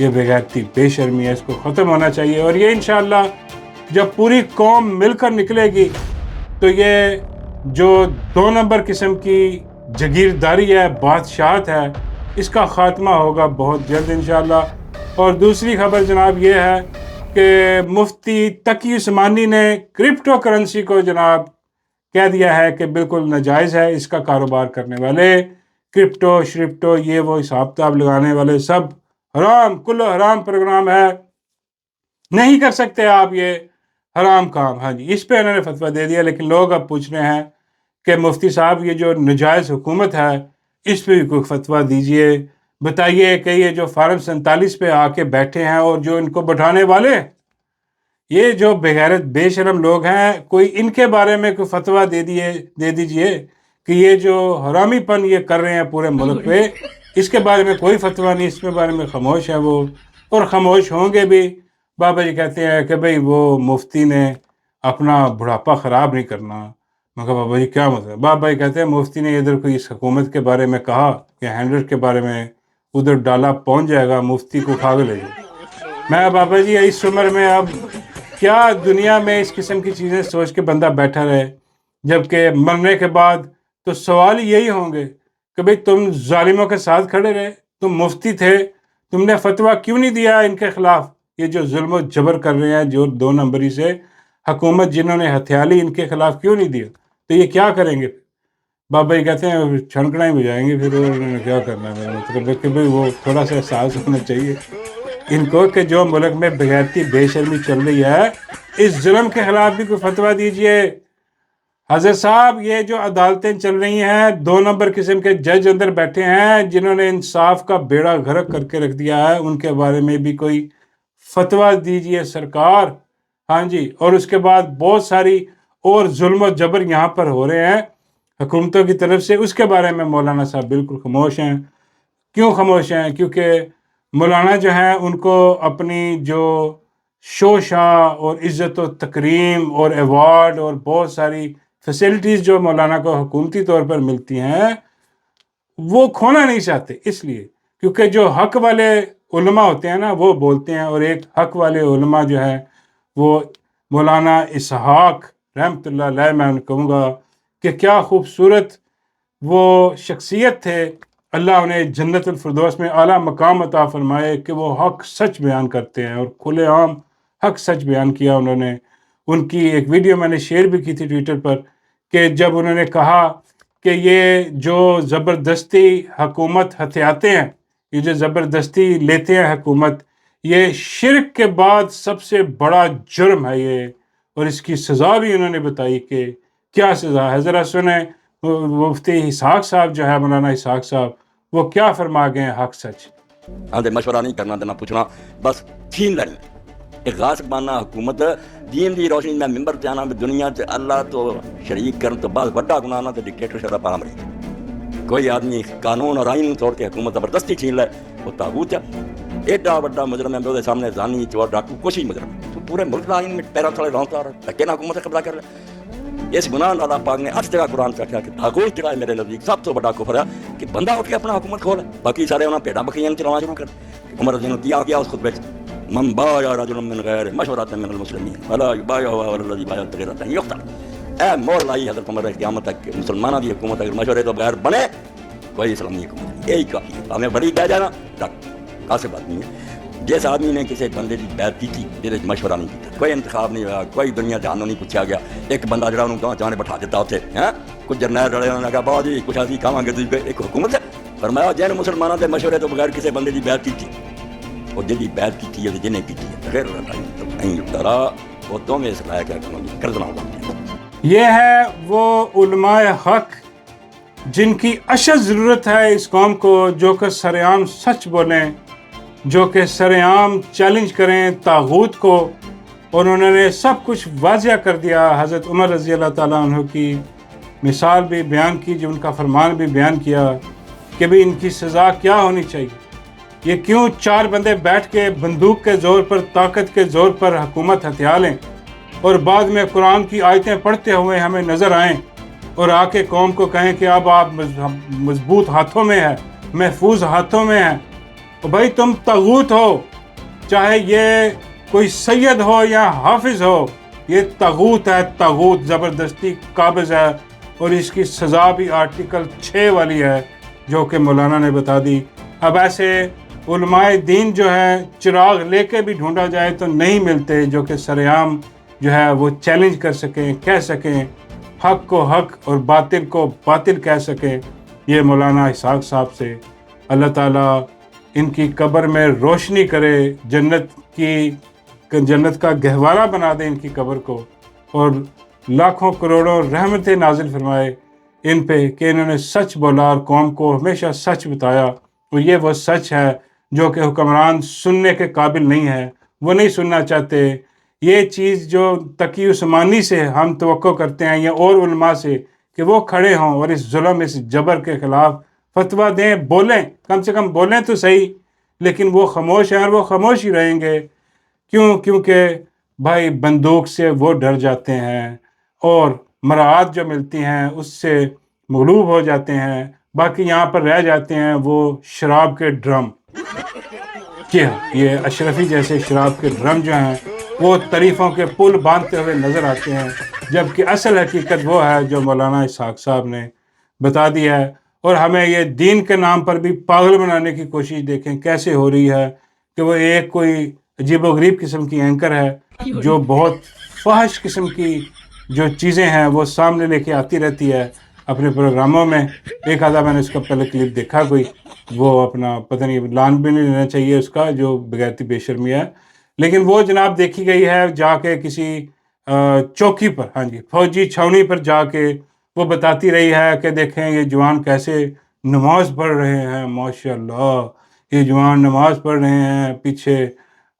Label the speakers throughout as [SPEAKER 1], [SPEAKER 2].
[SPEAKER 1] یہ بغیرتی بے شرمی ہے، اس کو ختم ہونا چاہیے. اور یہ انشاءاللہ جب پوری قوم مل کر نکلے گی تو یہ جو 2 نمبر قسم کی جگیرداری ہے، بادشاہت ہے، اس کا خاتمہ ہوگا بہت جلد انشاءاللہ. اور دوسری خبر جناب یہ ہے کہ مفتی تقی عثمانی نے کرپٹو کرنسی کو جناب کہہ دیا ہے کہ بالکل ناجائز ہے. اس کا کاروبار کرنے والے کرپٹو شرپٹو یہ وہ حساب کتاب لگانے والے سب حرام، کل حرام پروگرام ہے، نہیں کر سکتے آپ یہ حرام کام. ہاں جی، اس پہ انہوں نے فتویٰ دے دیا. لیکن لوگ اب پوچھ رہے ہیں کہ مفتی صاحب یہ جو ناجائز حکومت ہے اس پہ بھی کوئی فتویٰ دیجئے، بتائیے کہ یہ جو فارم 47 پہ آ کے بیٹھے ہیں اور جو ان کو بٹھانے والے، یہ جو بغیرت بے شرم لوگ ہیں، کوئی ان کے بارے میں کوئی فتویٰ دے دیجئے کہ یہ جو حرامی پن یہ کر رہے ہیں پورے ملک پہ، اس کے بارے میں کوئی فتویٰ نہیں، اس کے بارے میں خاموش ہے وہ، اور خاموش ہوں گے بھی. بابا جی کہتے ہیں کہ بھئی وہ مفتی نے اپنا بڑھاپا خراب نہیں کرنا. میں کہا بابا جی کیا مطلب؟ بابا جی کہتے ہیں مفتی نے ادھر کوئی اس حکومت کے بارے میں کہا کہ ہینڈل کے بارے میں، ادھر ڈالا پہنچ جائے گا، مفتی کو کھا کے لے جائے. میں بابا جی اس عمر میں اب کیا دنیا میں اس قسم کی چیزیں سوچ کے بندہ بیٹھا رہے، جبکہ مرنے کے بعد تو سوال یہی ہوں گے کہ بھئی تم ظالموں کے ساتھ کھڑے رہے، تم مفتی تھے، تم نے فتویٰ کیوں نہیں دیا ان کے خلاف؟ یہ جو ظلم و جبر کر رہے ہیں، جو 2 نمبری سے حکومت جنہوں نے ہتھیار لی، ان کے خلاف کیوں نہیں دیا؟ تو یہ کیا کریں گے؟ بابا جی کہتے ہیں چھنکنا ہی بجائیں گے پھر، انہوں نے کیا کرنا ہے. میرا مطلب ہے کہ بھئی وہ تھوڑا سا احساس ہونا چاہیے ان کو کہ جو ملک میں بغیرتی بے شرمی چل رہی ہے، اس ظلم کے خلاف بھی کوئی فتویٰ دیجئے. حضرت صاحب یہ جو عدالتیں چل رہی ہیں، 2 نمبر قسم کے جج اندر بیٹھے ہیں جنہوں نے انصاف کا بیڑا غرق کر کے رکھ دیا ہے، ان کے بارے میں بھی کوئی فتویٰ دیجئے سرکار. ہاں جی. اور اس کے بعد بہت ساری اور ظلم و جبر یہاں پر ہو رہے ہیں حکومتوں کی طرف سے، اس کے بارے میں مولانا صاحب بالکل خاموش ہیں. کیوں خاموش ہیں؟ کیونکہ مولانا جو ہیں ان کو اپنی جو شوشہ اور عزت و تکریم اور ایوارڈ اور بہت ساری فیسلٹیز جو مولانا کو حکومتی طور پر ملتی ہیں وہ کھونا نہیں چاہتے، اس لیے کیونکہ جو حق والے علماء ہوتے ہیں نا وہ بولتے ہیں. اور ایک حق والے علماء جو ہیں وہ مولانا اسحاق رحمۃ اللہ علیہ، میں کہوں گا کہ کیا خوبصورت وہ شخصیت تھے. اللہ انہیں جنت الفردوس میں اعلیٰ مقام عطا فرمائے کہ وہ حق سچ بیان کرتے ہیں اور کھلے عام حق سچ بیان کیا انہوں نے. ان کی ایک ویڈیو میں نے شیئر بھی کی تھی ٹویٹر پر کہ جب انہوں نے کہا کہ یہ جو زبردستی حکومت ہتھیاتے ہیں، یہ جو زبردستی لیتے ہیں حکومت، یہ شرک کے بعد سب سے بڑا جرم ہے یہ. اور اس کی سزا بھی انہوں نے بتائی کہ کیا سزا ہے. ذرا سنیں مفتی اسحاق صاحب جو ہے، مولانا اسحاق صاحب، وہ کیا فرما گئے ہیں حق سچ.
[SPEAKER 2] مشورہ نہیں کرنا دینا پوچھنا، بس چھین لینی. ایک غاصب باننا حکومت دین دی روشنی میں ممبر تے آنا دنیا تے اللہ تو شریک کرن تو بعد بڑا گناہ نہ تے ڈکٹیٹرشپ دا پام رہی. کوئی آدمی قانون اور آئین توڑ کے حکومت زبردستی چھین لے وہ طاغوت ہے. ایڈا بڑا مجرم ہے، میرے سامنے زانی چور ڈاکو کچھ ہی مجرم، تو پورے ملک آئین میں پیرا تھوڑے رونتا رہا ہے، کہنا حکومت قبضہ کر لے. اس گناہ اللہ پاک نے 8 جگہ قرآن سے کہا کہ طاغوت جڑا ہے میرے نزدیک سب تو بڑا کفر ہے کہ بندہ اٹھ کے اپنا حکومت کھولے، باقی سارے انہاں پیڑا بکریاں چلانا شروع کر. عمر رضی اللہ عنہ کیا اس خطبے من بايع رجل من غير مشورة من المسلمين ولا يبايعه ولا الذي بايع غيره يقتل. اے مور لائی حضرت عمر قیامت تک کہ مسلمانوں کی حکومت اگر مشورے تو بغیر بنے کوئی اسلامی حکومت یہی کافی ہے. ہمیں بڑی کہہ جانا کاسب آدمی ہے. جس آدمی نے کسی بندے کی بیعت کی تھی جس مشورہ نہیں کیا، کوئی انتخاب نہیں ہوا، کوئی دنیا جانوں نہیں پوچھا گیا. ایک بندہ جڑا انہوں گاہ جانے بٹھا دیتا اتنے کچھ جرنیل رڑے انہوں نے کہا بابا جی کچھ ایسی کھاواں گے تجھے ایک حکومت ہے. فرمایا جن مسلمانوں کے مشورے تو بغیر کسی بندے کی بیعت کی تھی اور جی بیعت کی تھی جنہیں کی تھی غیر ڈرا وہ دونوں اس لائق کردنا ہوگا.
[SPEAKER 1] یہ ہے وہ علماء حق جن کی اشد ضرورت ہے اس قوم کو، جو کہ سرعام سچ بولیں، جو کہ سرعام چیلنج کریں طاغوت کو. اور انہوں نے سب کچھ واضح کر دیا. حضرت عمر رضی اللہ تعالیٰ عنہ کی مثال بھی بیان کی، جو ان کا فرمان بھی بیان کیا کہ بھی ان کی سزا کیا ہونی چاہیے. یہ کیوں 4 بندے بیٹھ کے بندوق کے زور پر، طاقت کے زور پر حکومت ہتھیا لیں اور بعد میں قرآن کی آیتیں پڑھتے ہوئے ہمیں نظر آئیں اور آ کے قوم کو کہیں کہ اب آپ مضبوط ہاتھوں میں ہیں، محفوظ ہاتھوں میں ہیں. اور بھائی تم طاغوت ہو، چاہے یہ کوئی سید ہو یا حافظ ہو، یہ طاغوت ہے، طاغوت زبردستی قابض ہے، اور اس کی سزا بھی آرٹیکل 6 والی ہے جو کہ مولانا نے بتا دی۔ اب ایسے علماء دین جو ہے چراغ لے کے بھی ڈھونڈا جائے تو نہیں ملتے جو کہ سرعام جو ہے وہ چیلنج کر سکیں، کہہ سکیں، حق کو حق اور باطل کو باطل کہہ سکیں۔ یہ مولانا اسحاق صاحب سے اللہ تعالیٰ ان کی قبر میں روشنی کرے، جنت کا گہوارہ بنا دے ان کی قبر کو، اور لاکھوں کروڑوں رحمتیں نازل فرمائے ان پہ کہ انہوں نے سچ بولا اور قوم کو ہمیشہ سچ بتایا، اور یہ وہ سچ ہے جو کہ حکمران سننے کے قابل نہیں ہے، وہ نہیں سننا چاہتے۔ یہ چیز جو تقی عثمانی سے ہم توقع کرتے ہیں یا اور علماء سے کہ وہ کھڑے ہوں اور اس ظلم، اس جبر کے خلاف فتویٰ دیں، بولیں، کم سے کم بولیں تو صحیح، لیکن وہ خاموش ہیں اور وہ خاموش ہی رہیں گے۔ کیونکہ بھائی بندوق سے وہ ڈر جاتے ہیں اور مراعات جو ملتی ہیں اس سے مغلوب ہو جاتے ہیں، باقی یہاں پر رہ جاتے ہیں وہ شراب کے ڈرم۔ کیا یہ اشرفی جیسے شراب کے ڈرم جو ہیں وہ تعریفوں کے پل باندھتے ہوئے نظر آتے ہیں، جبکہ اصل حقیقت وہ ہے جو مولانا اسحاق صاحب نے بتا دیا ہے۔ اور ہمیں یہ دین کے نام پر بھی پاگل بنانے کی کوشش دیکھیں کیسے ہو رہی ہے کہ وہ ایک کوئی عجیب و غریب قسم کی اینکر ہے جو بہت فحش قسم کی جو چیزیں ہیں وہ سامنے لے کے آتی رہتی ہے اپنے پروگراموں میں۔ ایک آدھا میں نے اس کا پہلے کلپ دیکھا، کوئی وہ اپنا پتہ نہیں لان بھی نہیں لینا چاہیے اس کا، جو بغیرتی بے شرمی ہے، لیکن وہ جناب دیکھی گئی ہے جا کے کسی چوکی پر، ہاں جی، فوجی چھاونی پر جا کے وہ بتاتی رہی ہے کہ دیکھیں یہ جوان کیسے نماز پڑھ رہے ہیں، ماشاءاللہ یہ جوان نماز پڑھ رہے ہیں، پیچھے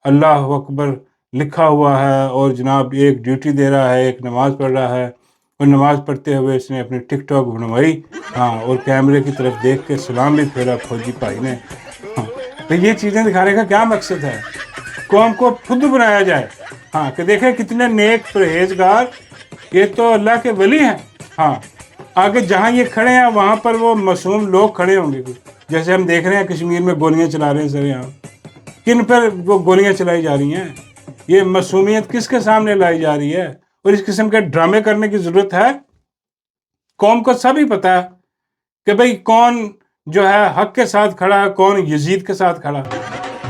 [SPEAKER 1] اللہ اکبر لکھا ہوا ہے، اور جناب ایک ڈیوٹی دے رہا ہے، ایک نماز پڑھ رہا ہے، اور نماز پڑھتے ہوئے اس نے اپنی ٹک ٹاک بنوائی، ہاں، اور کیمرے کی طرف دیکھ کے سلام بھی پھیرا فوجی بھائی نے۔ ہاں، تو یہ چیزیں دکھانے کا کیا مقصد ہے؟ قوم کو خود بنایا جائے، ہاں، کہ دیکھیں کتنے نیک پرہیزگار، یہ تو اللہ کے ولی ہیں۔ ہاں، آگے جہاں یہ کھڑے ہیں وہاں پر وہ معصوم لوگ کھڑے ہوں گے، جیسے ہم دیکھ رہے ہیں کشمیر میں گولیاں چلا رہے ہیں سر، یہاں کن پر وہ گولیاں چلائی جا رہی ہیں؟ یہ معصومیت کس کے سامنے لائی جا رہی ہے؟ اور اس قسم کے ڈرامے کرنے کی ضرورت ہے؟ قوم کو سب ہی پتا ہے کہ بھئی کون جو ہے حق کے ساتھ کھڑا ہے، کون یزید کے ساتھ کھڑا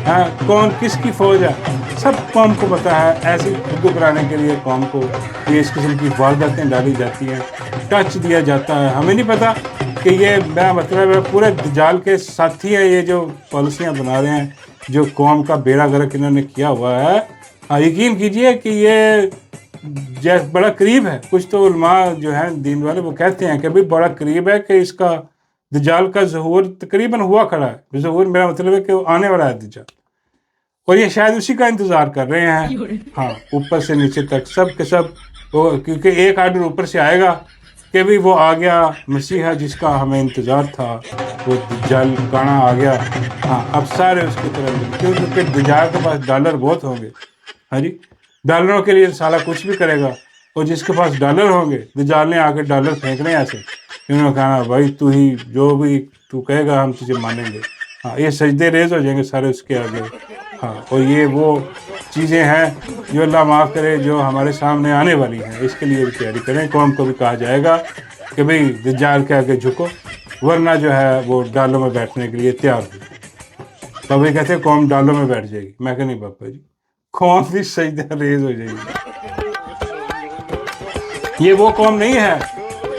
[SPEAKER 1] ہے، کون کس کی فوج ہے، سب قوم کو پتا ہے۔ ایسی خود کرانے کے لیے قوم کو یہ اس قسم کی وارداتیں ڈالی جاتی ہیں، ٹچ دیا جاتا ہے۔ ہمیں نہیں پتا کہ یہ میرا مطلب ہے پورے دجال کے ساتھی ہیں یہ جو پالیسیاں بنا رہے ہیں، جو قوم کا بیڑا غرق انہوں نے کیا ہوا ہے۔ یقین کیجئے کہ یہ بڑا قریب ہے۔ کچھ تو علماء جو ہیں دین والے وہ کہتے ہیں کہ بھی بڑا قریب ہے کہ اس کا دجال کا ظہور تقریباً ہوا کھڑا ہے۔ ظہور میرا مطلب ہے کہ وہ آنے والا ہے دجال، اور یہ شاید اسی کا انتظار کر رہے ہیں، ہاں، اوپر سے نیچے تک سب کے سب، کیونکہ ایک آرڈر اوپر سے آئے گا کہ بھی وہ آ گیا مسیحا جس کا ہمیں انتظار تھا، وہ دجال کانا آ گیا، ہاں، اب سارے اس کی طرف، کیونکہ پھر دجال کے پاس ڈالر بہت ہوں گے، ہاں جی، ڈالروں کے لیے سالہ کچھ بھی کرے گا، اور جس کے پاس ڈالر ہوں گے دجال نے آ کے ڈالر پھینکنے ایسے، انہوں نے کہا بھائی تو ہی جو بھی تو کہے گا ہم تجھے مانیں گے، ہاں، یہ سجدے ریز ہو جائیں گے سارے اس کے آگے، ہاں، اور یہ وہ چیزیں ہیں جو اللہ معاف کرے جو ہمارے سامنے آنے والی ہیں، اس کے لیے بھی تیاری کریں۔ قوم کو بھی کہا جائے گا کہ بھئی دجال کے آگے جھکو، ورنہ جو ہے وہ ڈالوں میں بیٹھنے کے لیے تیار ہو۔ تو وہ کہتے ہیں قوم ڈالوں میں بیٹھ جائے گی، میں کہ نہیں پاپا جی، قوم بھی سجدہ ریز ہو جائے گی۔ یہ وہ قوم نہیں ہے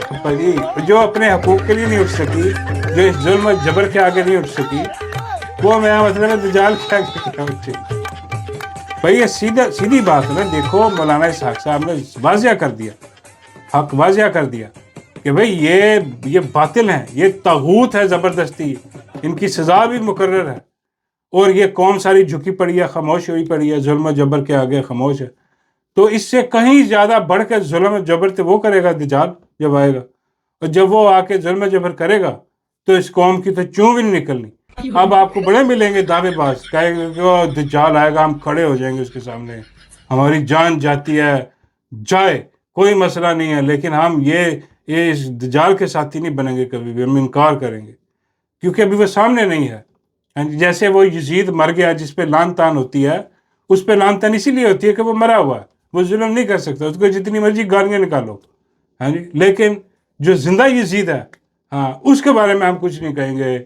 [SPEAKER 1] پاپا جی جو اپنے حقوق کے لیے نہیں اٹھ سکی، جو اس ظلم و جبر کے آگے نہیں اٹھ سکی، وہ میرا مطلب ہے دجال کے آگے کیا اٹھے گی؟ بھئی یہ سیدھی بات ہے نا۔ دیکھو مولانا اسحاق صاحب نے واضح کر دیا، حق واضح کر دیا کہ بھئی یہ باطل ہیں، یہ طاغوت ہے زبردستی، ان کی سزا بھی مقرر ہے، اور یہ قوم ساری جھکی پڑی ہے، خاموش ہوئی پڑی ہے، ظلم و جبر کے آگے خاموش ہے۔ تو اس سے کہیں زیادہ بڑھ کے ظلم و جبر تو وہ کرے گا دجال جب آئے گا، اور جب وہ آ کے ظلم و جبر کرے گا تو اس قوم کی تو چوں بھی نہیں نکلنی۔ اب آپ کو بڑے ملیں گے دعوے باز، کہے گا کہ وہ دجال آئے گا، ہم کھڑے ہو جائیں گے اس کے سامنے، ہماری جان جاتی ہے جائے کوئی مسئلہ نہیں ہے، لیکن ہم یہ اس دجال کے ساتھی نہیں بنیں گے، کبھی بھی ہم انکار کریں گے، کیونکہ ابھی وہ سامنے نہیں ہے۔ جیسے وہ یزید مر گیا جس پہ لان تان ہوتی ہے، اس پہ لان تان اسی لیے ہوتی ہے کہ وہ مرا ہوا ہے، وہ ظلم نہیں کر سکتا، اس کو جتنی مرضی گالیاں نکالو، ہاں جی. لیکن جو زندہ یزید ہے، ہاں، اس کے بارے میں ہم کچھ نہیں کہیں گے،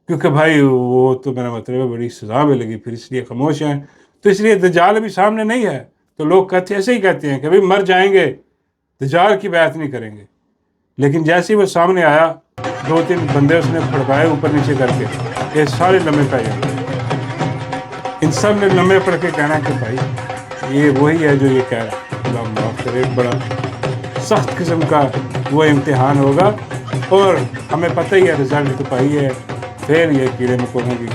[SPEAKER 1] کیونکہ بھائی وہ تو میرا مطلب ہے بڑی سزا میں لگی، پھر اس لیے خاموش ہیں. تو اس لیے دجال ابھی سامنے نہیں ہے، تو لوگ کہتے ایسے ہی کہتے ہیں کہ ابھی مر جائیں گے، دجال کی بیعت نہیں کریں گے. لیکن جیسے ہی وہ سامنے آیا، 2-3 بندے اس نے پھڑکائے اوپر نیچے کر کے، یہ سارے لمحے پہ جائیں. ان سب نے لمحے پڑھ کے کہنا کہ بھائی یہ وہی ہے جو یہ کہہ رہا ہے. اللہ معاف کرے، ایک بڑا سخت قسم کا وہ امتحان ہوگا، اور ہمیں پتہ ہی ہے رزلٹ تو پائی ہے، پھر یہ کیڑے مکوڑوں کی